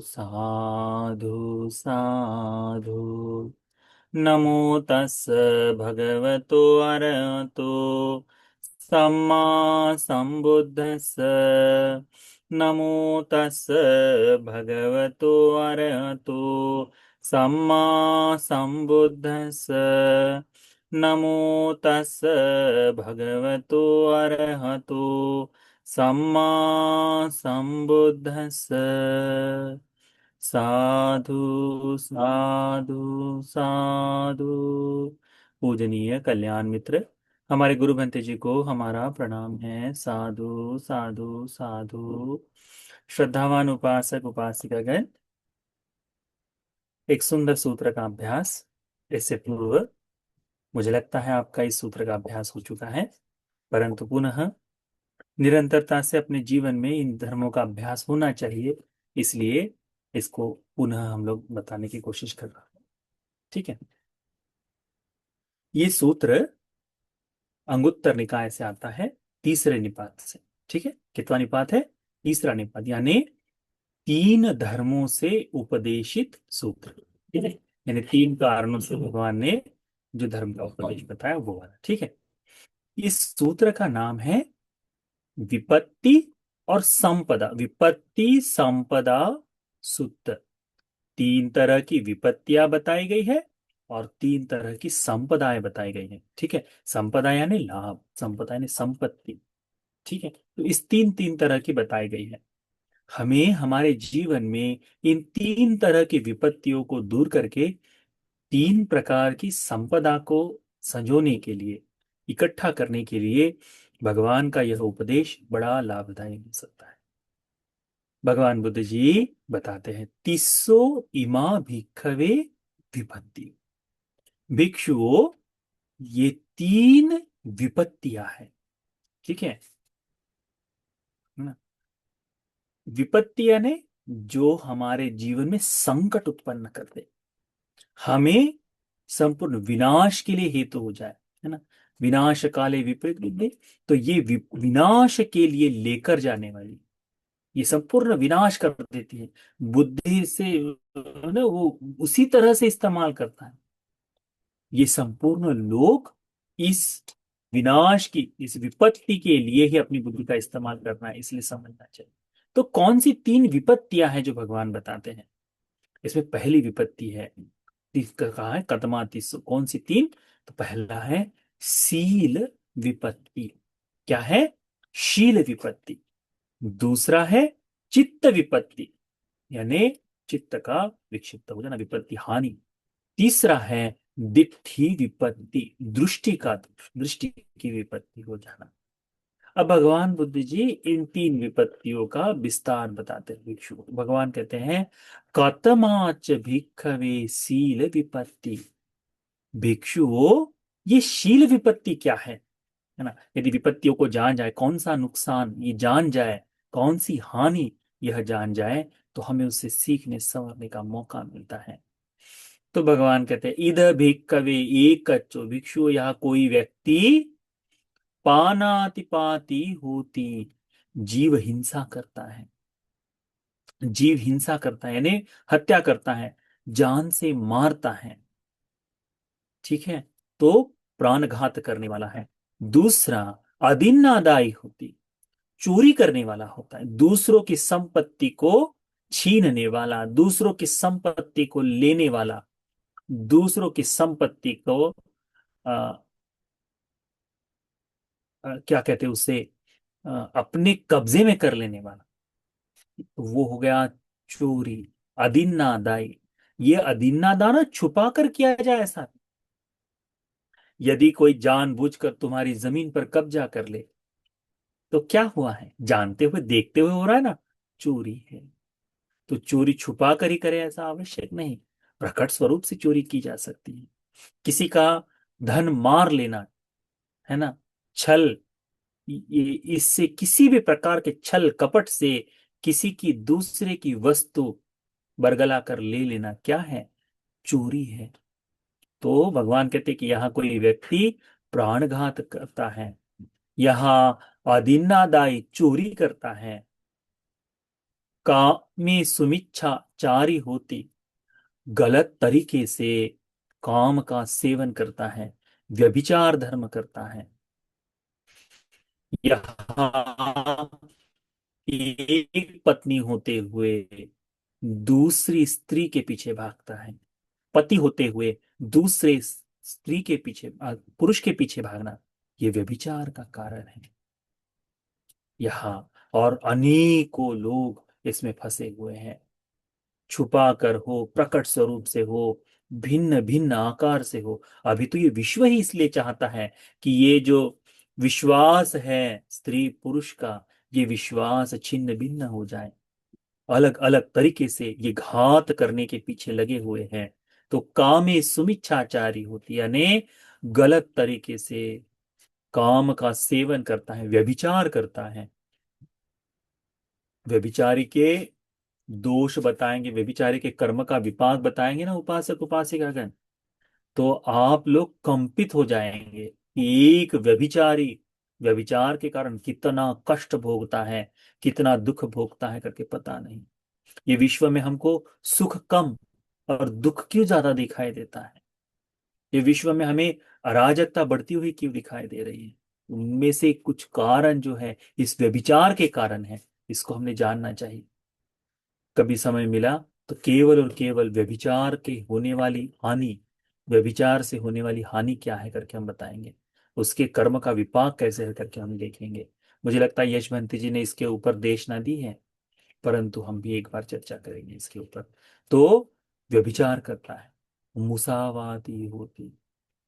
साधु साधु। नमो तस् भगवतो अरहतो सम्मा संबुद्धस्स। नमो तस् भगवतो अरहतो सम्मा संबुद्धस्स। नमो तस् भगवतो अरहतो सम्मा संबुद्धस्स। साधु साधु साधु। पूजनीय कल्याण मित्र, हमारे गुरु भंते जी को हमारा प्रणाम है। साधु साधु साधु। श्रद्धावान उपासक उपासिकागण, एक सुंदर सूत्र का अभ्यास। इससे पूर्व मुझे लगता है आपका इस सूत्र का अभ्यास हो चुका है, परंतु पुनः निरंतरता से अपने जीवन में इन धर्मों का अभ्यास होना चाहिए, इसलिए इसको पुनः हम लोग बताने की कोशिश कर रहे हैं। ठीक है। ये सूत्र अंगुत्तर निकाय से आता है, तीसरे निपात से। ठीक है। कितवा निपात है? तीसरा निपात, यानी तीन धर्मों से उपदेशित सूत्र। ठीक है। यानी तीन कारणों से भगवान ने जो धर्म का उपदेश बताया वो वाला। ठीक है। इस सूत्र का नाम है विपत्ति और संपदा। विपत्ति संपदा सूत्र। तीन तरह की विपत्तियां बताई गई है और तीन तरह की संपदाएं बताई गई हैं। ठीक है। संपदा यानी लाभ, संपदा यानी संपत्ति। ठीक है। तो इस तीन तीन तरह की बताई गई है। हमें हमारे जीवन में इन तीन तरह की विपत्तियों को दूर करके तीन प्रकार की संपदा को संजोने के लिए, इकट्ठा करने के लिए भगवान का यह उपदेश बड़ा लाभदायक हो सकता है। भगवान बुद्ध जी बताते हैं, तिस्सो इमा भिक्खवे विपत्ति। भिक्षुओं, ये तीन विपत्तियां हैं। ठीक है ना? विपत्ति यानी जो हमारे जीवन में संकट उत्पन्न कर दे, हमें संपूर्ण विनाश के लिए हेतु हो जाए, है ना। विनाश काले विपरीत बुद्धि। तो ये विनाश के लिए लेकर जाने वाली, ये संपूर्ण विनाश कर देती है बुद्धि से, ना वो उसी तरह से इस्तेमाल करता है। ये संपूर्ण लोग इस विनाश की, इस विपत्ति के लिए ही अपनी बुद्धि का इस्तेमाल करना है, इसलिए समझना चाहिए। तो कौन सी तीन विपत्तियां हैं जो भगवान बताते हैं? इसमें पहली विपत्ति है, कहा है कदमा तीस। कौन सी तीन? तो पहला है शील विपत्ति। क्या है? शील विपत्ति। दूसरा है चित्त विपत्ति, यानी चित्त का विक्षिप्त हो जाना, विपत्ति हानि। तीसरा है दिट्ठी विपत्ति, दृष्टि का दोष, दृष्टि की विपत्ति हो जाना। अब भगवान बुद्ध जी इन तीन विपत्तियों का विस्तार बताते हैं भिक्षु को। भगवान कहते हैं, कतमाच भिक्खवे शील विपत्ति। भिक्षुओं, ये शील विपत्ति क्या है ना। यदि विपत्तियों को जान जाए, कौन सा नुकसान ये जान जाए, कौन सी हानि यह जान जाए, तो हमें उससे सीखने संवरने का मौका मिलता है। तो भगवान कहते हैं, इध भिक्खवे एक भिक्षु, यह कोई व्यक्ति पानातिपाती होती, जीव हिंसा करता है। जीव हिंसा करता है यानी हत्या करता है, जान से मारता है। ठीक है। तो प्राणघात करने वाला है। दूसरा अदिन्नादायी होती, चोरी करने वाला होता है, दूसरों की संपत्ति को छीनने वाला, दूसरों की संपत्ति को लेने वाला, दूसरों की संपत्ति को क्या कहते हैं उसे, अपने कब्जे में कर लेने वाला, तो वो हो गया चोरी। अदिन्नादायी, ये अदिन्नादा ना छुपा कर किया जाए ऐसा। यदि कोई जानबूझकर तुम्हारी जमीन पर कब्जा कर ले, तो क्या हुआ है? जानते हुए देखते हुए हो रहा है ना, चोरी है। तो चोरी छुपा कर ही करे ऐसा आवश्यक नहीं, प्रकट स्वरूप से चोरी की जा सकती है। किसी का धन मार लेना, है ना, छल, ये इससे किसी भी प्रकार के छल कपट से किसी की दूसरे की वस्तु बरगला कर ले लेना क्या है? चोरी है। तो भगवान कहते कि यहाँ कोई व्यक्ति प्राणघात करता है, यहाँ अदिन्नादायी चोरी करता है, काम में सुमिच्छाचारी होती, गलत तरीके से काम का सेवन करता है, व्यभिचार धर्म करता है। यहाँ एक पत्नी होते हुए दूसरी स्त्री के पीछे भागता है। पति होते हुए दूसरे स्त्री के पीछे, पुरुष के पीछे भागना, ये व्यभिचार का कारण है यहाँ। और अनेकों लोग इसमें फंसे हुए हैं, छुपा कर हो, प्रकट स्वरूप से हो, भिन्न भिन्न आकार से हो। अभी तो ये विश्व ही इसलिए चाहता है कि ये जो विश्वास है स्त्री पुरुष का, ये विश्वास छिन्न भिन्न हो जाए। अलग अलग तरीके से ये घात करने के पीछे लगे हुए हैं। तो कामे सुमिच्छाचारी होती, यानी गलत तरीके से काम का सेवन करता है, व्यभिचार करता है। व्यभिचारी के दोष बताएंगे, व्यभिचारी के कर्म का विपाक बताएंगे ना उपासक उपासिकागण, तो आप लोग कंपित हो जाएंगे। एक व्यभिचारी व्यभिचार के कारण कितना कष्ट भोगता है, कितना दुख भोगता है करके पता नहीं। ये विश्व में हमको सुख कम और दुख क्यों ज्यादा दिखाई देता है? ये विश्व में हमें अराजकता बढ़ती हुई क्यों दिखाई दे रही है? उनमें से कुछ कारण जो है इस व्यभिचार के कारण है, इसको हमने जानना चाहिए। कभी समय मिला तो केवल और केवल व्यभिचार के होने वाली हानि, व्यभिचार से होने वाली हानि क्या है करके हम बताएंगे, उसके कर्म का विपाक कैसे है करके हम देखेंगे। मुझे लगता है यशवंती जी ने इसके ऊपर देशना दी है, परंतु हम भी एक बार चर्चा करेंगे इसके ऊपर। तो व्यभिचार करता है, मुसावादी होती,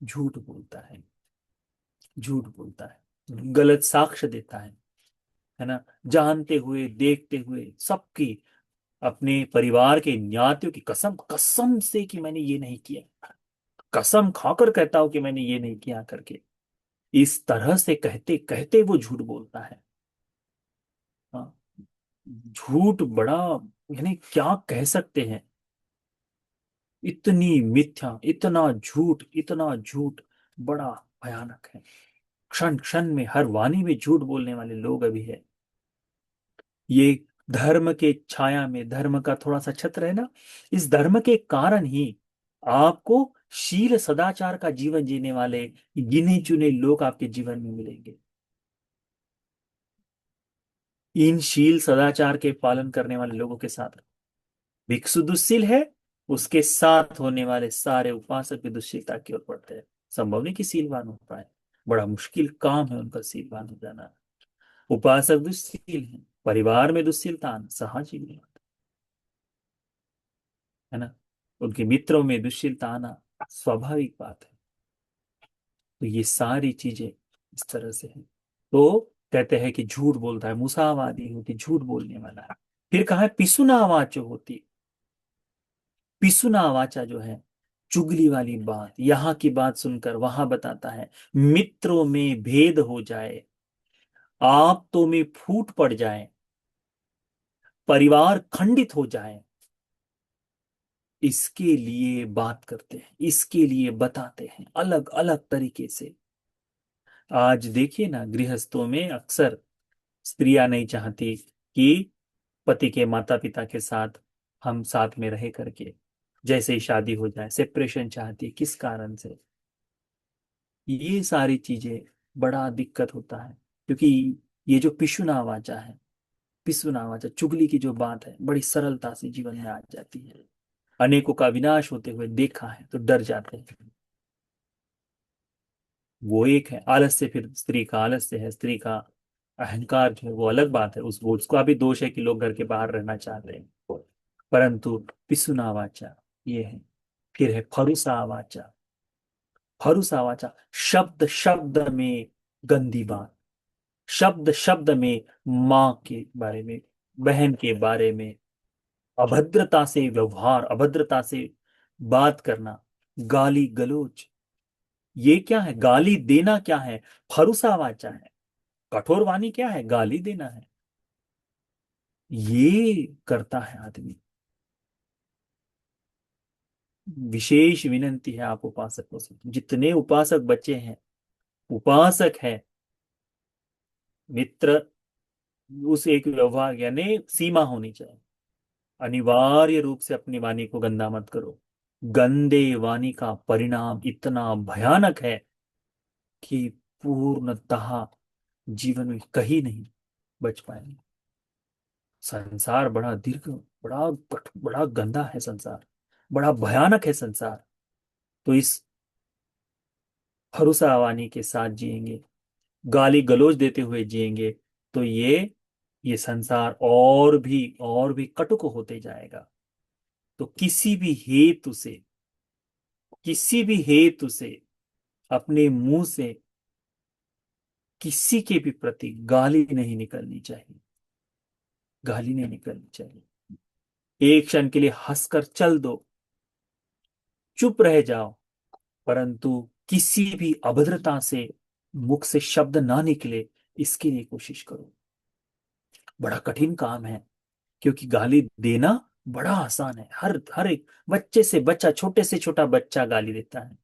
झूठ बोलता है, झूठ बोलता है, गलत साक्ष्य देता है ना, जानते हुए देखते हुए सबकी, अपने परिवार के ज्ञातियों की कसम कसम से कि मैंने ये नहीं किया, कसम खाकर कहता हूं कि मैंने ये नहीं किया करके, इस तरह से कहते कहते वो झूठ बोलता है। हाँ, झूठ बड़ा, यानी क्या कह सकते हैं, इतनी मिथ्या, इतना झूठ बड़ा भयानक है। क्षण क्षण में, हर वाणी में झूठ बोलने वाले लोग अभी है। ये धर्म के छाया में, धर्म का थोड़ा सा छत्र है ना, इस धर्म के कारण ही आपको शील सदाचार का जीवन जीने वाले गिने चुने लोग आपके जीवन में मिलेंगे। इन शील सदाचार के पालन करने वाले लोगों के साथ भिक्षु दुश्शील है, उसके साथ होने वाले सारे उपासक भी दुश्शीलता की ओर बढ़ते हैं। संभव नहीं कि सीलवान हो पाए, बड़ा मुश्किल काम है उनका सीलवान हो जाना। उपासक दुश्शील है, परिवार में दुश्शीलता आना साहजिक बात है ना, उनके मित्रों में दुश्शीलता आना स्वाभाविक बात है। तो ये सारी चीजें इस तरह से है। तो कहते हैं कि झूठ बोलता है, मूसावादी होती, झूठ बोलने वाला है। फिर कहा है पिसुना वाचो होती। पिसुना वाचा जो है, चुगली वाली बात, यहाँ की बात सुनकर वहां बताता है, मित्रों में भेद हो जाए, आपतों में फूट पड़ जाए, परिवार खंडित हो जाए, इसके लिए बात करते हैं, इसके लिए बताते हैं अलग अलग तरीके से। आज देखिए ना, गृहस्थों में अक्सर स्त्रियां नहीं चाहती कि पति के माता पिता के साथ हम साथ में रहे करके, जैसे ही शादी हो जाए सेपरेशन चाहती है। किस कारण से? ये सारी चीजें बड़ा दिक्कत होता है, क्योंकि ये जो पिशुना वाचा है, पिसुना वाचा चुगली की जो बात है, बड़ी सरलता से जीवन में आ जाती है। अनेकों का विनाश होते हुए देखा है तो डर जाते हैं। वो एक है आलस्य, फिर स्त्री का आलस्य है, स्त्री का अहंकार जो है वो अलग बात है, उसका भी दोष है कि लोग घर के बाहर रहना चाहते हैं। परंतु पिसुना वाचा ये है। फिर है फरुसा वाचा। फरुसा वाचा, शब्द शब्द में गंदी बात, शब्द शब्द में माँ के बारे में, बहन के बारे में अभद्रता से व्यवहार, अभद्रता से बात करना, गाली गलौज। ये क्या है? गाली देना क्या है? फरुसा वाचा है। कठोर वाणी क्या है? गाली देना है। ये करता है आदमी। विशेष विनंती है आप उपासकों से, जितने उपासक बच्चे हैं, उपासक है, मित्र, उस एक व्यवहार यानी सीमा होनी चाहिए। अनिवार्य रूप से अपनी वाणी को गंदा मत करो। गंदे वाणी का परिणाम इतना भयानक है कि पूर्णतः जीवन में कहीं नहीं बच पाएंगे। संसार बड़ा दीर्घ, बड़ा गंदा है संसार, बड़ा भयानक है संसार। तो इस भरोसा वाणी के साथ जिएंगे, गाली गलौज देते हुए जिएंगे, तो ये संसार और भी कटुक होते जाएगा। तो किसी भी हेतु से अपने मुंह से किसी के भी प्रति गाली नहीं निकलनी चाहिए, गाली नहीं निकलनी चाहिए। एक क्षण के लिए हंसकर चल दो, चुप रह जाओ, परंतु किसी भी अभद्रता से मुख से शब्द ना निकले, इसके लिए कोशिश करो। बड़ा कठिन काम है, क्योंकि गाली देना बड़ा आसान है। हर हर एक बच्चे से बच्चा, छोटे से छोटा बच्चा गाली देता है।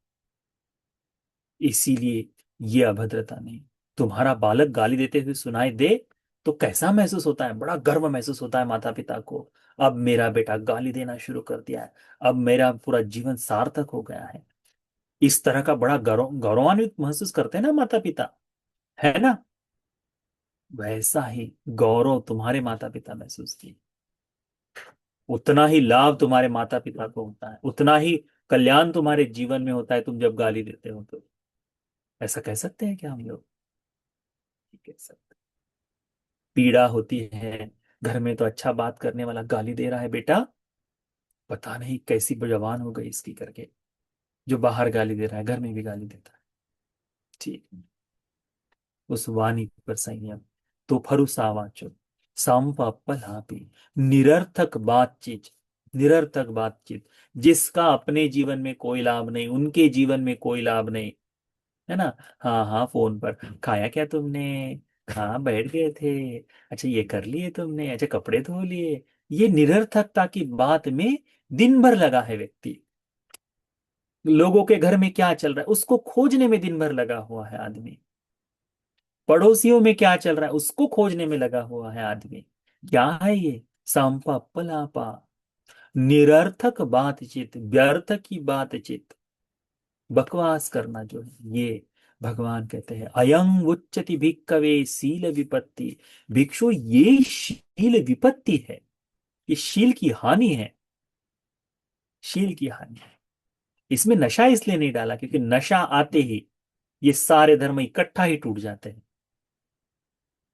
इसीलिए ये अभद्रता नहीं। तुम्हारा बालक गाली देते हुए सुनाई दे तो कैसा महसूस होता है? बड़ा गर्व महसूस होता है माता पिता को। अब मेरा बेटा गाली देना शुरू कर दिया है, अब मेरा पूरा जीवन सार्थक हो गया है। इस तरह का बड़ा गौरवान्वित महसूस करते हैं ना माता पिता, है ना? वैसा ही गौरव तुम्हारे माता पिता महसूस किए, उतना ही लाभ तुम्हारे माता पिता को होता है, उतना ही कल्याण तुम्हारे जीवन में होता है तुम जब गाली देते हो तो। ऐसा कह सकते हैं क्या हम लोग? नहीं कह सकते। पीड़ा होती है, घर में तो अच्छा बात करने वाला गाली दे रहा है, बेटा पता नहीं कैसी जवान हो गई इसकी करके, जो बाहर गाली दे रहा है घर में भी गाली देता है। ठीक, उस वाणी पर संयम। तो भरोसा वाचो सांपापलापी, निरर्थक बातचीत, निरर्थक बातचीत, जिसका अपने जीवन में कोई लाभ नहीं, उनके जीवन में कोई लाभ नहीं, है ना? हाँ हाँ, फोन पर खाया क्या तुमने, हाँ बैठ गए थे, अच्छा ये कर लिए तुमने, अच्छा कपड़े धो लिए। ये निरर्थकता की बात में दिन भर लगा है व्यक्ति। लोगों के घर में क्या चल रहा है उसको खोजने में दिन भर लगा हुआ है आदमी। पड़ोसियों में क्या चल रहा है उसको खोजने में लगा हुआ है आदमी। क्या है ये? सांपा पलापा, निरर्थक बातचीत, व्यर्थ की बातचीत, बकवास करना जो है ये। भगवान कहते हैं अयं उच्चति भिक्खवे शील विपत्ति। भिक्षु, ये शील विपत्ति है, ये शील की हानि है, शील की हानि है। इसमें नशा इसलिए नहीं डाला क्योंकि नशा आते ही ये सारे धर्म इकट्ठा ही टूट जाते हैं।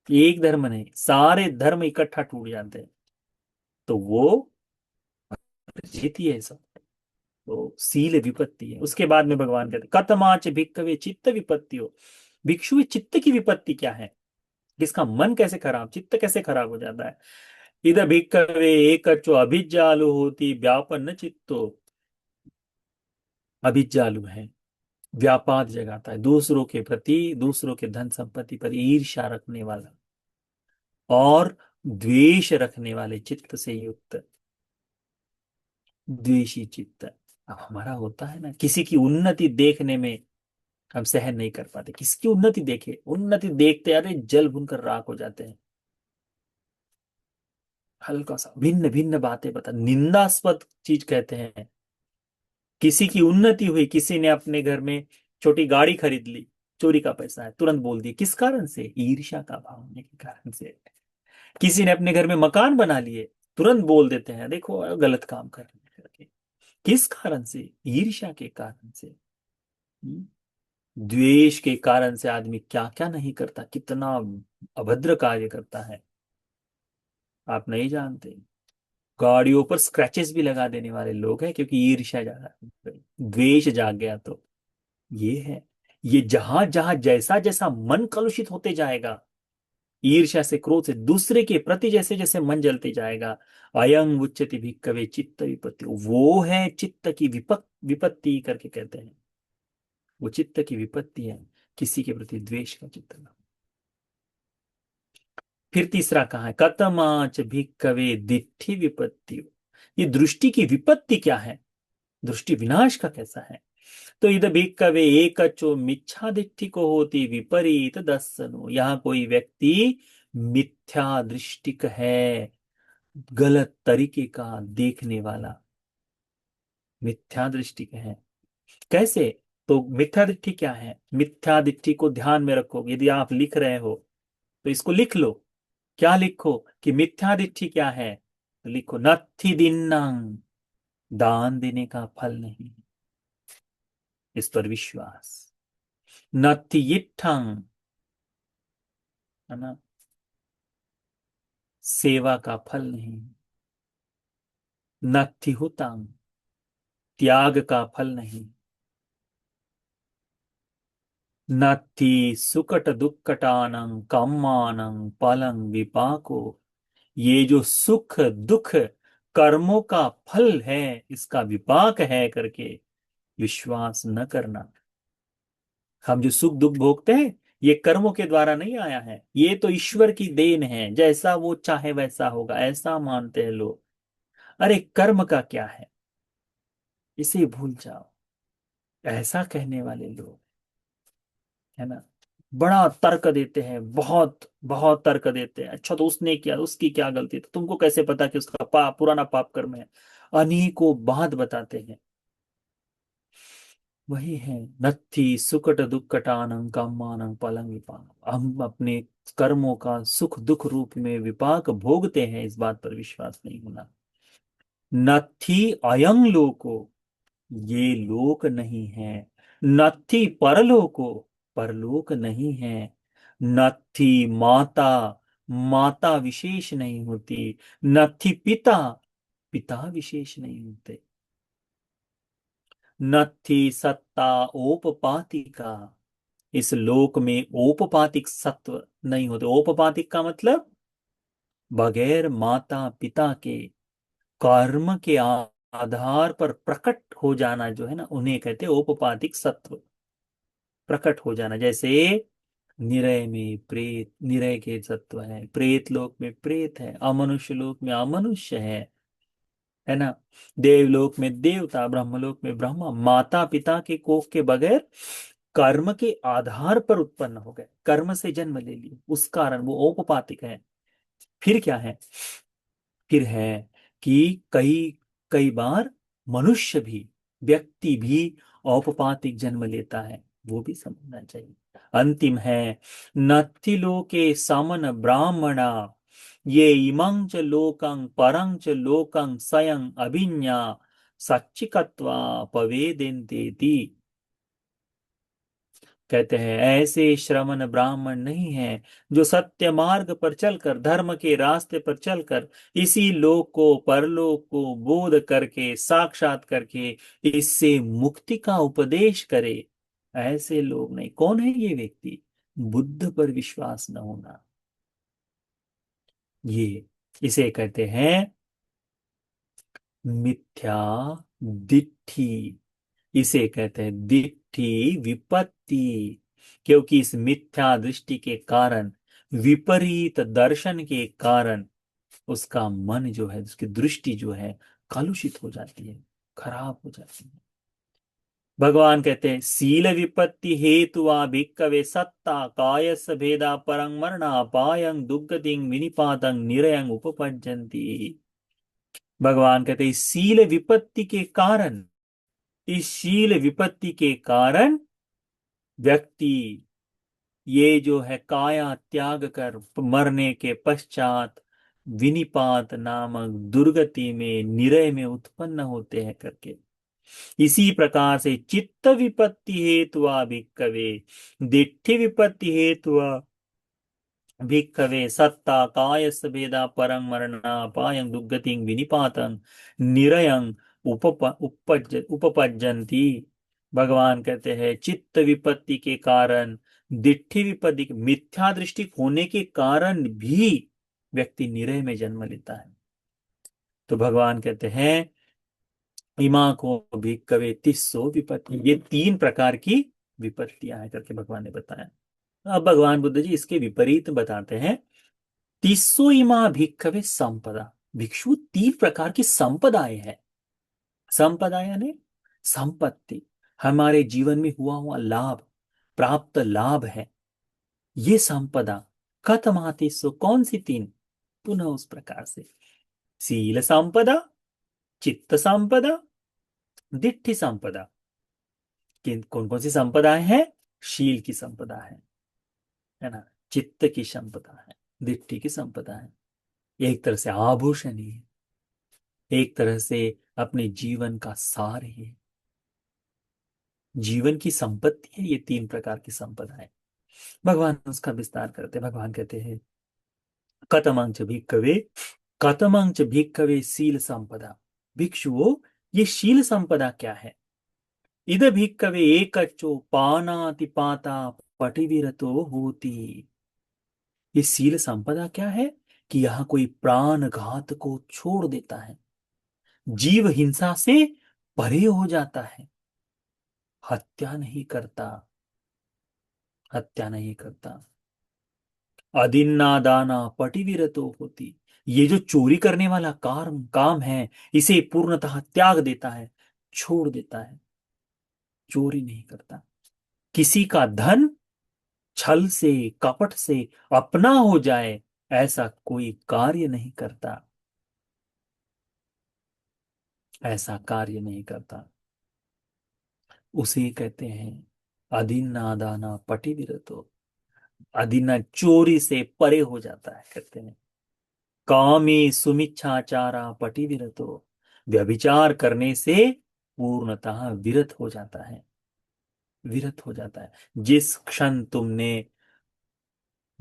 एक धर्म नहीं, सारे धर्म इकट्ठा टूट जाते हैं। तो वो जीती है सब। तो सील विपत्ति है। उसके बाद में भगवान कहते कतमाच भिक्खवे चित्त विपत्ति हो। भिक्षु, चित्त की विपत्ति क्या है? किसका मन कैसे खराब, चित्त कैसे खराब हो जाता है? इद भिक्खवे एकच्चो अभिज्जालु होती व्यापन्न चित्तो। अभिज्जालु है, व्यापार जगाता है, दूसरों के प्रति, दूसरों के धन संपत्ति पर ईर्ष्या रखने वाला और द्वेष रखने वाले चित्त से युक्त, द्वेषी चित्त। अब हमारा होता है ना, किसी की उन्नति देखने में हम सहन नहीं कर पाते। किसी की उन्नति देखे, उन्नति देखते अरे जल भुनकर राख हो जाते हैं। हल्का सा भिन्न भिन्न बातें बता, निंदास्पद चीज कहते हैं। किसी की उन्नति हुई, किसी ने अपने घर में छोटी गाड़ी खरीद ली, चोरी का पैसा है, तुरंत बोल दिया। किस कारण से? ईर्ष्या का भाव होने के कारण से। किसी ने अपने घर में मकान बना लिए, तुरंत बोल देते हैं देखो गलत काम कर रहे हैं करके। किस कारण से? ईर्ष्या के कारण से। हम्म? द्वेष के कारण से आदमी क्या क्या नहीं करता, कितना अभद्र कार्य करता है, आप नहीं जानते। गाड़ियों पर स्क्रैचेस भी लगा देने वाले लोग हैं, क्योंकि ईर्ष्या ज्यादा, द्वेष जाग गया तो ये है। ये जहां जहां जैसा जैसा मन कलुषित होते जाएगा, ईर्ष्या से, क्रोध से, दूसरे के प्रति जैसे जैसे मन जलते जाएगा, अयं उच्चति भिक्खवे चित्त विपत्ति, वो है चित्त की विपत्ति करके कहते हैं। वो चित्त की विपत्ति है, किसी के प्रति द्वेष का चित्त ना। फिर तीसरा कहा है कतमाच भिक्खवे दिट्ठि विपत्ति। ये दृष्टि की विपत्ति क्या है? दृष्टि विनाश का कैसा है? तो इध भिक्खवे एकचो मिथ्या दिट्ठि को होती विपरीत दर्शनो। यहाँ कोई व्यक्ति मिथ्या दृष्टिक है, गलत तरीके का देखने वाला मिथ्या दृष्टि है। कैसे? तो मिथ्या दृष्टि क्या है? मिथ्या दृष्टि को ध्यान में रखो, यदि आप लिख रहे हो तो इसको लिख लो। क्या लिखो कि मिथ्या दृष्टि क्या है? तो लिखो, नत्थि दिन्नंग, दान देने का फल नहीं, इस पर विश्वास। नत्थि इत्थं, है ना, सेवा का फल नहीं। नत्थि हुतां, त्याग का फल नहीं। नत्थि सुकट दुक्कटानं कम्मानं फलं विपाको, ये जो सुख दुख कर्मों का फल है, इसका विपाक है करके विश्वास न करना। हम जो सुख दुख भोगते हैं, ये कर्मों के द्वारा नहीं आया है, ये तो ईश्वर की देन है, जैसा वो चाहे वैसा होगा, ऐसा मानते हैं लोग। अरे कर्म का क्या है, इसे भूल जाओ, ऐसा कहने वाले लोग, है ना, बड़ा तर्क देते हैं, बहुत बहुत तर्क देते हैं। अच्छा तो उसने किया, उसकी क्या गलती, तो तुमको कैसे पता कि उसका पुराना पाप कर्म है? अनेकों बात बताते हैं। वही है, नत्थि सुकट दुक्कटानं कामानं फलं विपाक। हम अपने कर्मों का सुख दुख रूप में विपाक भोगते हैं, इस बात पर विश्वास नहीं होना। नत्थि अयं लोको, ये लोक नहीं है। नत्थि परलोको, परलोक नहीं है। नत्थि माता, माता विशेष नहीं होती। नत्थि पिता, पिता विशेष नहीं होते। नत्थि सत्ता ओपपातिका, इस लोक में ओपपातिक सत्व नहीं होते। ओपपातिक का मतलब बगैर माता पिता के कर्म के आधार पर प्रकट हो जाना, जो है ना, उन्हें कहते हैं ओपपातिक सत्व। प्रकट हो जाना, जैसे निरय में प्रेत, निरय के सत्व है, प्रेत लोक में प्रेत है, अमनुष्य लोक में अमनुष्य है ना, देवलोक में देवता, ब्रह्मलोक में ब्रह्मा। माता पिता के कोख के बगैर कर्म के आधार पर उत्पन्न हो गए, कर्म से जन्म ले लिए, उस कारण वो औपपातिक है। फिर क्या है? फिर है कि कई कई बार मनुष्य भी, व्यक्ति भी औपपातिक जन्म लेता है, वो भी समझना चाहिए। अंतिम है, नत्थि लोके समन ब्राह्मणा, ये इमं च लोकं परं च लोकं स्वयं अभिज्ञा सच्चिकत्वा पवेदेन्तेति। कहते हैं ऐसे श्रमण ब्राह्मण नहीं है जो सत्य मार्ग पर चलकर, धर्म के रास्ते पर चलकर, इसी लोक को परलोक को बोध करके, साक्षात करके, इससे मुक्ति का उपदेश करे। ऐसे लोग नहीं। कौन है ये व्यक्ति? बुद्ध पर विश्वास न होना, ये इसे कहते हैं मिथ्या दिट्ठी। इसे कहते हैं दिट्ठी विपत्ति। क्योंकि इस मिथ्या दृष्टि के कारण, विपरीत दर्शन के कारण, उसका मन जो है, उसकी दृष्टि जो है, कलुषित हो जाती है, खराब हो जाती है। भगवान कहते हैं सील विपत्ति हेतुआ भिक्कवे सत्ता कायस भेदा परं मरणा पायं दुग्गतिं विनिपातं निरयं उपपज्जन्ति। भगवान कहते हैं सील विपत्ति के कारण, इस शील विपत्ति के कारण व्यक्ति, ये जो है काया त्याग कर मरने के पश्चात विनिपात नामक दुर्गति में, निरय में उत्पन्न होते हैं करके। इसी प्रकार से चित्त विपत्ति हेतुआ भिक्खवे, दिट्ठि विपत्ति हेतुआ भिक्खवे सत्ता कायस भेदा परं मरणापायं दुर्गतिं विनिपातं निरयं उपपज्जन्ति। भगवान कहते हैं चित्त विपत्ति के कारण, दिट्ठि विपत्ति, मिथ्या दृष्टि होने के कारण भी व्यक्ति निरय में जन्म लेता है। तो भगवान कहते हैं इमा को भिक्खवे तिस्सो विपत्ति, ये तीन प्रकार की विपत्तियां हैं करके भगवान ने बताया। अब भगवान बुद्ध जी इसके विपरीत बताते हैं, तीसो इमा भिक्खवे संपदा। भिक्षु तीन प्रकार की संपदाएं हैं। संपदा यानी संपत्ति, हमारे जीवन में हुआ हुआ लाभ, प्राप्त लाभ है, ये संपदा। कथमाति सो, कौन सी तीन? पुनः उस प्रकार से सील संपदा, चित्त संपदा, दिट्ठि संपदा। किन कौन कौन सी संपदाएं हैं? शील की संपदा है ना, चित्त की संपदा है, दिट्ठि की संपदा है। एक तरह से आभूषण ही है, एक तरह से अपने जीवन का सार ही है, जीवन की संपत्ति है। ये तीन प्रकार की संपदा है। भगवान उसका विस्तार करते हैं। भगवान कहते हैं कतमंच भिक्खवे, कतमंच भिक्खवे शील संपदा। भिक्षुओं, ये शील संपदा क्या है? इद भिक्खवे एकच्चो पानाति पाता पटिविरतो होती। ये शील संपदा क्या है? कि यहां कोई प्राण घात को छोड़ देता है, जीव हिंसा से परे हो जाता है, हत्या नहीं करता, हत्या नहीं करता। अदिन्ना दाना पटिविरतो होती। ये जो चोरी करने वाला काम है, इसे पूर्णतः त्याग देता है, छोड़ देता है, चोरी नहीं करता। किसी का धन छल से, कपट से अपना हो जाए, ऐसा कोई कार्य नहीं करता, ऐसा कार्य नहीं करता। उसे कहते हैं अदिन्ना दाना पटिविरतो। अदिन्ना चोरी से परे हो जाता है, कहते हैं कामी सुमिच्छाचारा पटिविरतो। व्यभिचार करने से पूर्णतः विरत हो जाता है, विरत हो जाता है। जिस क्षण तुमने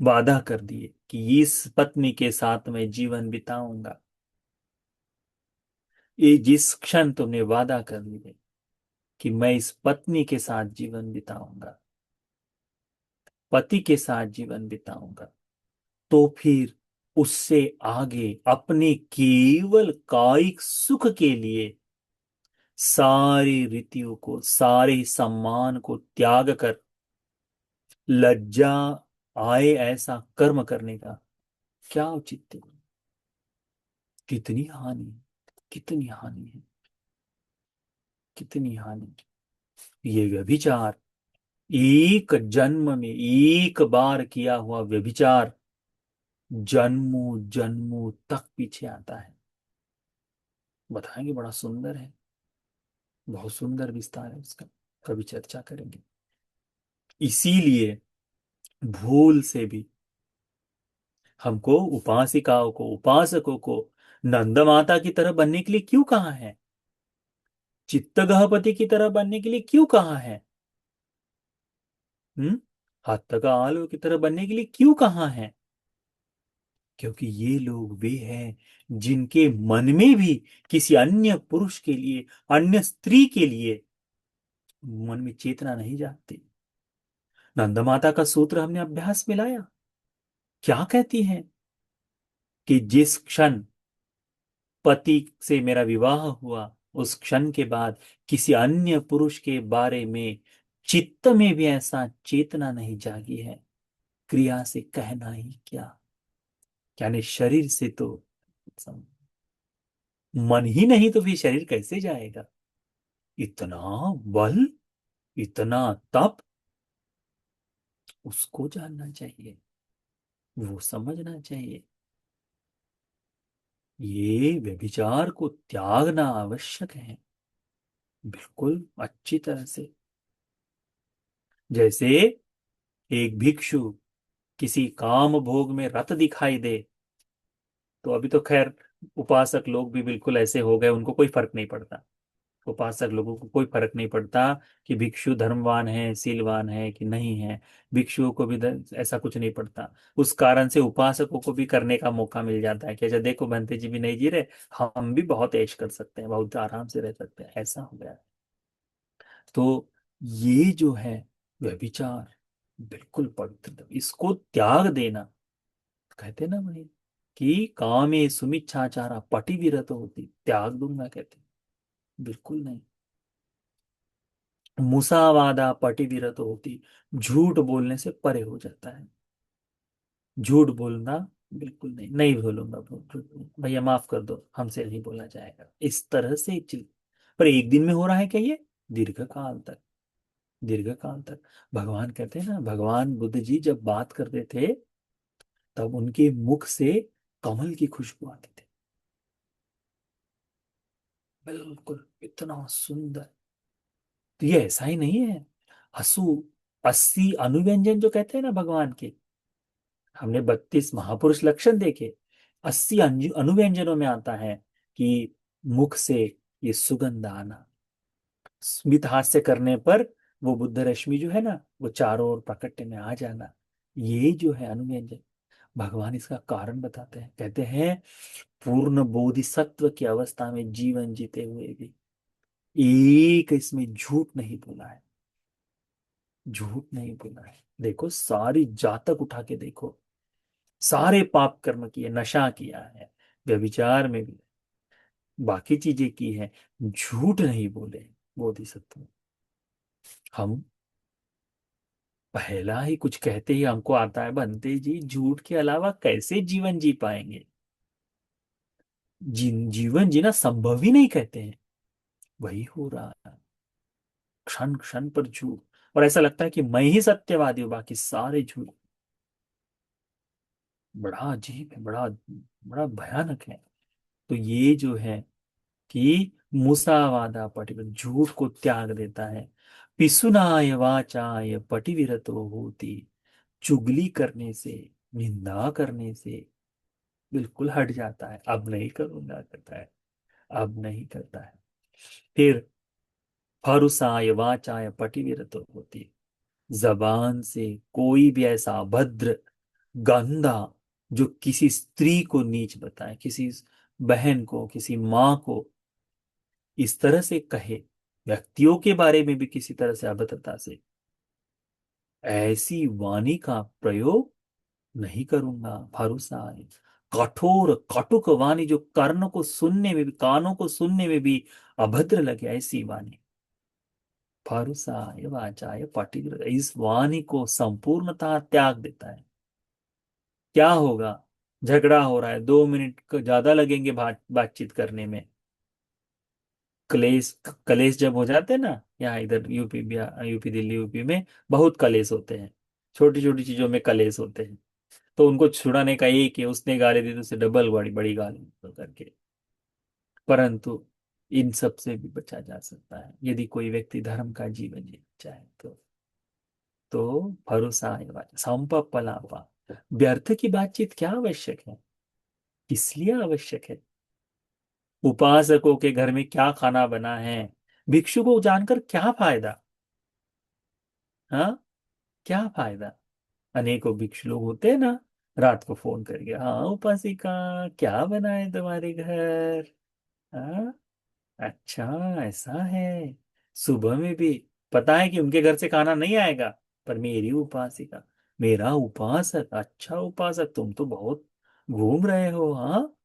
वादा कर दिए कि इस पत्नी के साथ मैं जीवन बिताऊंगा, ये जिस क्षण तुमने वादा कर लिए कि मैं इस पत्नी के साथ जीवन बिताऊंगा, पति के साथ जीवन बिताऊंगा, तो फिर उससे आगे अपने केवल कायिक सुख के लिए सारी रीतियों को, सारे सम्मान को त्याग कर, लज्जा आए ऐसा कर्म करने का क्या औचित्य? कितनी हानि, कितनी हानि है, कितनी हानि। ये व्यभिचार, एक जन्म में एक बार किया हुआ व्यभिचार जन्मों जन्मों तक पीछे आता है। बताएंगे, बड़ा सुंदर है, बहुत सुंदर विस्तार है उसका, कभी चर्चा करेंगे। इसीलिए भूल से भी हमको उपासिकाओं को, उपासकों को नंद माता की तरह बनने के लिए क्यों कहा है? चित्त गहपति की तरह बनने के लिए क्यों कहा है? हम्म हत्थ का आलू की तरह बनने के लिए क्यों कहा है? क्योंकि ये लोग वे हैं जिनके मन में भी किसी अन्य पुरुष के लिए, अन्य स्त्री के लिए मन में चेतना नहीं जागती। नंद माता का सूत्र हमने अभ्यास में लाया, क्या कहती है कि जिस क्षण पति से मेरा विवाह हुआ, उस क्षण के बाद किसी अन्य पुरुष के बारे में चित्त में भी ऐसा चेतना नहीं जागी है, क्रिया से कहना ही क्या। यानी शरीर से तो मन ही नहीं, तो फिर शरीर कैसे जाएगा? इतना बल, इतना तप, उसको जानना चाहिए, वो समझना चाहिए। ये व्यभिचार को त्यागना आवश्यक है, बिल्कुल अच्छी तरह से। जैसे एक भिक्षु किसी काम भोग में रत दिखाई दे, तो अभी तो खैर उपासक लोग भी बिल्कुल ऐसे हो गए, उनको कोई फर्क नहीं पड़ता। उपासक लोगों को कोई फर्क नहीं पड़ता कि भिक्षु धर्मवान है, शीलवान है कि नहीं है। भिक्षुओं को भी ऐसा कुछ नहीं पड़ता। उस कारण से उपासकों को भी करने का मौका मिल जाता है कि अच्छा देखो, बंते जी भी नहीं जी रहे, हम भी बहुत ऐश कर सकते हैं, बहुत आराम से रह सकते हैं, ऐसा हो गया। तो ये जो है व्यभिचार, बिल्कुल पवित्र, इसको त्याग देना। कहते ना वही कि कामे सुमिच्छाचारा पटि विरत होती, त्याग दूंगा कहते, बिल्कुल नहीं। मुसावादा पटि विरत होती, झूठ बोलने से परे हो जाता है। झूठ बोलना बिल्कुल नहीं, नहीं बोलूंगा, भैया माफ कर दो, हमसे नहीं बोला जाएगा, इस तरह से चीज। पर एक दिन में हो रहा है क्या ये? दीर्घ काल तक, दीर्घ काल तक। भगवान कहते हैं ना, भगवान बुद्ध जी जब बात करते थे तब उनके मुख से कमल की खुशबू आती थी। बिल्कुल इतना सुंदर। तो ये ऐसा ही नहीं है। असु 80 अनुव्यंजन जो कहते हैं ना भगवान के, हमने 32 महापुरुष लक्षण देखे। 80 अनुव्यंजनों में आता है कि मुख से ये सुगंध आना, स्मित हास्य करने पर वो बुद्ध रश्मि जो है ना वो चारों ओर प्रकट में आ जाना, ये जो है अनुव्यंजन। भगवान इसका कारण बताते हैं, कहते हैं पूर्ण बोधिसत्व की अवस्था में जीवन जीते हुए भी एक इसमें झूठ नहीं बोला है। झूठ नहीं बोला है। देखो सारी जातक उठा के देखो, सारे पाप कर्म किए, नशा किया है, व्यभिचार में भी, बाकी चीजें की है, झूठ नहीं बोले बोधिसत्व। हम पहला ही कुछ कहते ही हमको आता है बनते जी झूठ के अलावा कैसे जीवन जी पाएंगे। जीवन जीना संभव ही नहीं कहते हैं, वही हो रहा है। क्षण क्षण पर झूठ, और ऐसा लगता है कि मैं ही सत्यवादी हूं, बाकी सारे झूठ। बड़ा अजीब है, बड़ा बड़ा भयानक है। तो ये जो है कि मुसावादा पटिविरत, झूठ को त्याग देता है। पिसुनाय वाचाय पटिविरतो होती, चुगली करने से, निंदा करने से बिल्कुल हट जाता है, अब नहीं करूंगा कहता है, अब नहीं करता है। फिर फरुसाय वाचाय पटिविरतो होती, जबान से कोई भी ऐसा अभद्र, गंदा, जो किसी स्त्री को नीच बताए, किसी बहन को, किसी माँ को इस तरह से कहे, व्यक्तियों के बारे में भी किसी तरह से अभद्रता से, ऐसी वाणी का प्रयोग नहीं करूंगा। भरोसा है। कठोर कटुक वाणी, जो कर्ण को सुनने में भी, कानों को सुनने में भी अभद्र लगे, ऐसी वाणी। भरोसा वाचाय पटिव्रत, इस वाणी को संपूर्णतः त्याग देता है। क्या होगा? झगड़ा हो रहा है, 2 मिनट ज्यादा लगेंगे बातचीत करने में। कलेश कलेश जब हो जाते हैं ना, यहाँ इधर यूपी, यूपी दिल्ली यूपी में बहुत कलेश होते हैं, छोटी छोटी चीजों में कलेश होते हैं। तो उनको छुड़ाने का एक है, उसने गाली दी तो उसे डबल बड़ी बड़ी गाली दो करके। परंतु इन सब से भी बचा जा सकता है यदि कोई व्यक्ति धर्म का जीवन जीना चाहे तो भरोसा है, संपपलापा, व्यर्थ की बातचीत क्या आवश्यक है, किस लिए आवश्यक है? उपासकों के घर में क्या खाना बना है, भिक्षु को जानकर क्या फायदा? हाँ, क्या फायदा? अनेकों भिक्षु लोग होते हैं ना, रात को फोन करके, हाँ उपासिका, क्या बना है तुम्हारे घर? हाँ, अच्छा, ऐसा है। सुबह में भी पता है कि उनके घर से खाना नहीं आएगा, पर मेरी उपासिका, मेरा उपासक, अच्छा उपासक, तुम तो बहुत घूम रहे हो, हाँ,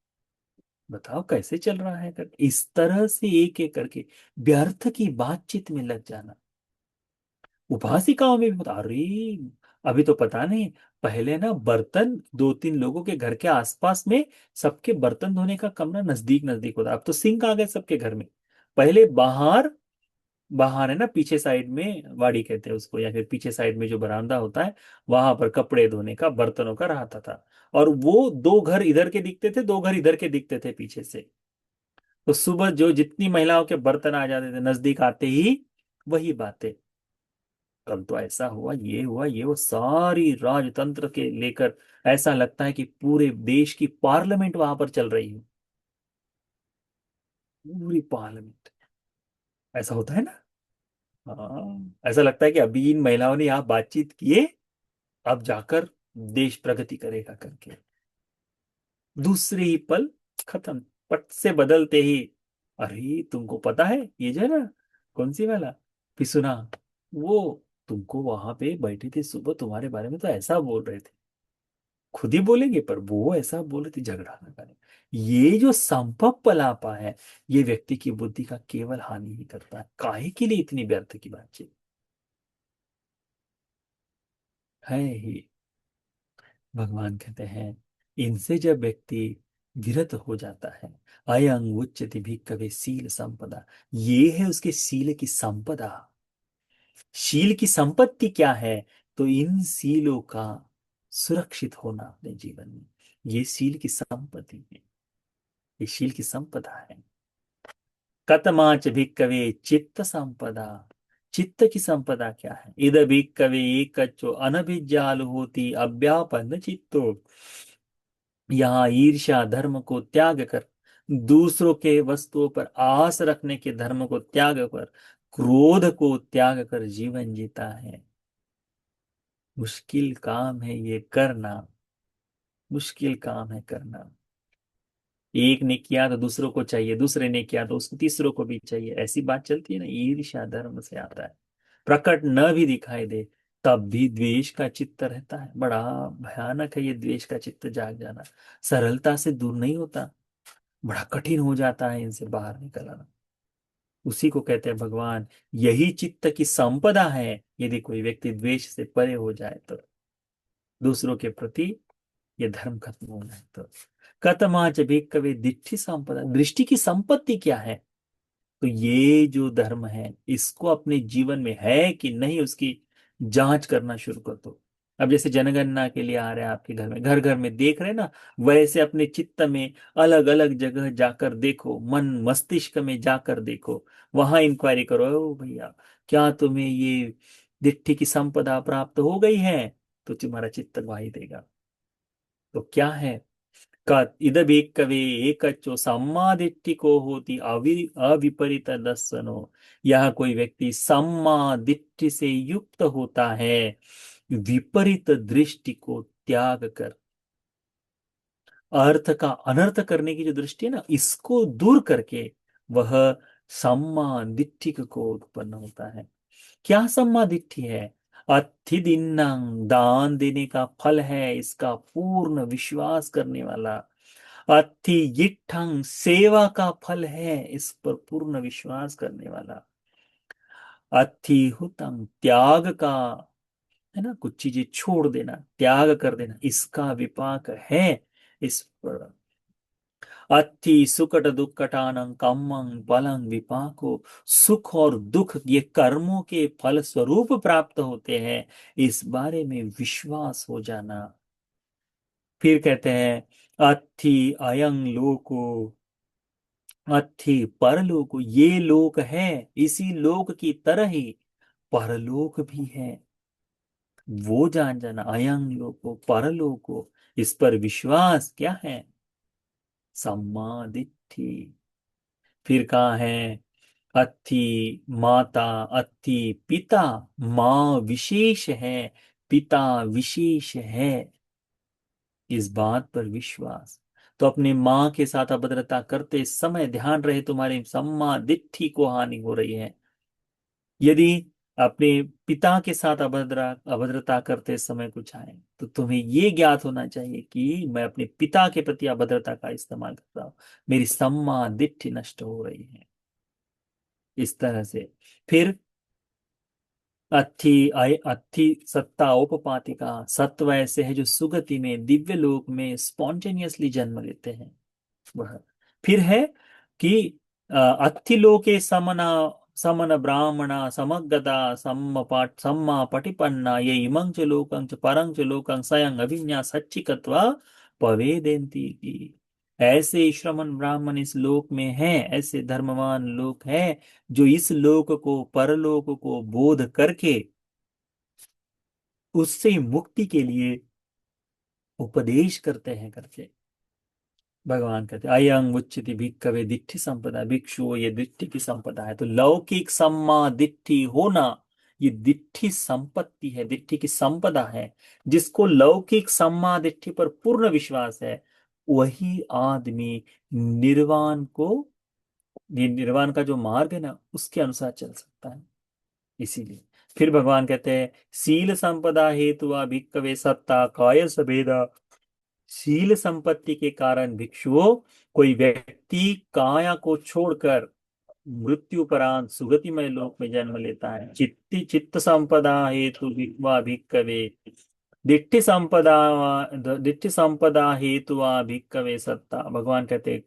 बताओ कैसे चल रहा है कर, इस तरह से एक एक करके व्यर्थ की बातचीत में लग जाना। उपासिकाओं में भी बता, अरे अभी तो पता नहीं, पहले ना बर्तन 2-3 लोगों के घर के आसपास में, सबके बर्तन धोने का कमरा नजदीक नजदीक होता, अब तो सिंक आ गए सबके घर में। पहले बाहर, बाहर है ना, पीछे साइड में वाड़ी कहते हैं उसको, या फिर पीछे साइड में जो बरामदा होता है, वहां पर कपड़े धोने का, बर्तनों का रहता था। और वो 2 घर इधर के दिखते थे, 2 घर इधर के दिखते थे पीछे से। तो सुबह जो जितनी महिलाओं के बर्तन आ जाते थे नजदीक आते ही, वही बातें, कल तो ऐसा हुआ, ये हुआ, ये वो, सारी राजतंत्र के लेकर, ऐसा लगता है कि पूरे देश की पार्लियामेंट वहां पर चल रही है, पूरी पार्लियामेंट। ऐसा होता है ना। हाँ, ऐसा लगता है कि अभी इन महिलाओं ने यहाँ बातचीत किए, अब जाकर देश प्रगति करेगा करके, दूसरे ही पल खत्म, पट से बदलते ही, अरे तुमको पता है ये जो है ना, कौन सी वाला, पिसुना, वो तुमको वहां पे बैठे थे सुबह, तुम्हारे बारे में तो ऐसा बोल रहे थे, खुद ही बोलेंगे पर वो ऐसा बोल रहे थे, झगड़ा ना करें। ये जो संपप्पलापा है, ये व्यक्ति की बुद्धि का केवल हानि ही करता है। काहे के लिए इतनी व्यर्थ की बातचीत है ही। भगवान कहते हैं इनसे जब व्यक्ति विरत हो जाता है, अयं उच्यते भिक्खवे शील संपदा, ये है उसके शील की संपदा। शील की संपत्ति क्या है? तो इन शीलों का सुरक्षित होना अपने जीवन में, ये शील की संपत्ति है, ये शील की संपदा है। कतमाच भिक्कवे चित्त संपदा। चित्त की संपदा क्या है? इद भिक्कवे एकच्चो अनभिज्ञालु होती अव्यापन चित्तो। यहाँ ईर्ष्या धर्म को त्याग कर, दूसरों के वस्तुओं पर आस रखने के धर्म को त्याग कर, क्रोध को त्याग कर जीवन जीता है। मुश्किल काम है ये करना, मुश्किल काम है करना। एक ने किया तो दूसरों को चाहिए, दूसरे ने किया तो उसको तीसरों को भी चाहिए, ऐसी बात चलती है ना। ईर्ष्या धर्म से आता है। प्रकट न भी दिखाई दे तब भी द्वेष का चित्त रहता है। बड़ा भयानक है ये द्वेष का चित्त जाग जाना। सरलता से दूर नहीं होता, बड़ा कठिन हो जाता है इनसे बाहर निकल आना। उसी को कहते हैं भगवान, यही चित्त की संपदा है। यदि कोई व्यक्ति द्वेष से परे हो जाए तो, दूसरों के प्रति ये धर्म खत्म हो जाए तो। कतमाच भिक्खवे दिट्ठी संपदा, दृष्टि की संपत्ति क्या है? तो ये जो धर्म है इसको अपने जीवन में है कि नहीं, उसकी जांच करना शुरू कर दो। अब जैसे जनगणना के लिए आ रहे हैं आपके घर में, घर घर में देख रहे हैं ना, वैसे अपने चित्त में अलग अलग जगह जाकर देखो, मन मस्तिष्क में जाकर देखो, वहां इंक्वायरी करो। ओ भैया, क्या तुम्हें ये दिट्ठी की संपदा प्राप्त हो गई है? तो तुम्हारा चित्त गवाही देगा। तो क्या है? का इद कवे एकच्चो सम्मा दिट्ठि को होती अविपरीत दर्शनो। यह कोई व्यक्ति सम्मा दिट्ठि से युक्त होता है, विपरीत दृष्टि को त्याग कर। अर्थ का अनर्थ करने की जो दृष्टि है ना, इसको दूर करके वह सम्मा दिट्ठि को उत्पन्न होता है। क्या सम्मा दिट्ठि है? अत्थि दिन्नंग, दान देने का फल है इसका पूर्ण विश्वास करने वाला। अत्थि यिट्ठंग, सेवा का फल है इस पर पूर्ण विश्वास करने वाला। अत्थि हुतंग, त्याग का, है ना, कुछ चीजें छोड़ देना, त्याग कर देना, इसका विपाक है इस पर। अत्थि सुकट दुक्कटानं कम्मं फलं विपाको। सुख और दुख ये कर्मों के फल स्वरूप प्राप्त होते हैं, इस बारे में विश्वास हो जाना। फिर कहते हैं अत्थि अयं लोको, अत्थि परलोक, ये लोक है, इसी लोक की तरह ही परलोक भी है। वो जान जाना, अयं लोको परलोको, इस पर विश्वास क्या है? सम्मा दिट्ठि। फिर कहा है अत्थि माता, अत्थि पिता, माँ विशेष है, पिता विशेष है, इस बात पर विश्वास। तो अपने माँ के साथ अभद्रता करते समय ध्यान रहे तुम्हारे सम्मा दिट्ठि को हानि हो रही है। यदि अपने पिता के साथ अभद्रता करते समय कुछ आए तो तुम्हें ये ज्ञात होना चाहिए कि मैं अपने पिता के प्रति अभद्रता का इस्तेमाल कर रहा हूं, मेरी सम्मा दिट्ठि नष्ट हो रही है। इस तरह से फिर अत्थि अत्थि सत्ता उपपातिका, सत्व ऐसे है जो सुगति में, दिव्य लोक में स्पॉन्टेनियसली जन्म लेते हैं वह। फिर है कि अत्थि लोके समना, समन ब्राह्मणा समगता सम्मा पटिपन्ना ये इमं च लोकं च परं च लोकं स्वयं अभिज्ञा सच्चिकत्वा पवेदेन्ति की। ऐसे श्रमण ब्राह्मण इस लोक में हैं, ऐसे धर्मवान लोक हैं जो इस लोक को, परलोक को बोध करके उससे मुक्ति के लिए उपदेश करते हैं करके। भगवान कहते हैं अयं उच्यते भिक्खवे दिट्ठि संपदा, भिक्षु ये दिट्ठि की संपदा है। तो लौकिक सम्मा दिट्ठि होना ये दिट्ठि संपत्ति है, दिट्ठि की संपदा है। जिसको लौकिक सम्मा दिट्ठि पर पूर्ण विश्वास है, वही आदमी निर्वाण को, ये निर्वाण का जो मार्ग है ना, उसके अनुसार चल सकता है। इसीलिए फिर भगवान कहते हैं सील संपदा हेतु भिक्खवे सत्ता काय सभेदा। शील संपत्ति के कारण भिक्षुओं, कोई व्यक्ति काया को छोड़कर मृत्युपरांत सुगतिमय लोक में जन्म लेता है। चित्त संपदा हेतु भिक्वा भिक्कवे दिट्ठि संपदा हेतु भिक्कवे सत्ता। भगवान कहते हैं,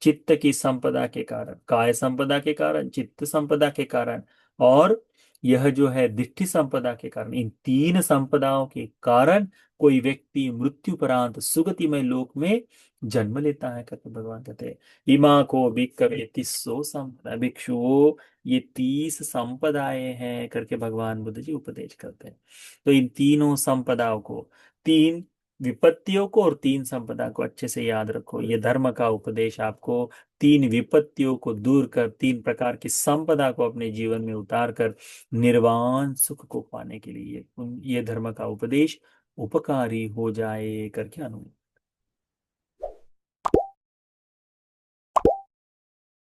चित्त की संपदा के कारण, काय संपदा के कारण, चित्त संपदा के कारण और यह जो है दिट्ठी संपदा के कारण, इन तीन संपदाओं के कारण कोई व्यक्ति मृत्युपरांत सुगतिमय लोक में जन्म लेता है, करके भगवान कहते हैं। इमा को भिक्खवे तिस्सो संपदा, भिक्षुओं ये 30 संपदाएं हैं, करके भगवान बुद्ध जी उपदेश करते हैं। तो इन तीनों संपदाओं को, तीन विपत्तियों को और तीन संपदा को अच्छे से याद रखो। ये धर्म का उपदेश आपको तीन विपत्तियों को दूर कर, तीन प्रकार की संपदा को अपने जीवन में उतार कर निर्वाण सुख को पाने के लिए ये धर्म का उपदेश उपकारी हो जाए, करके अनुमति।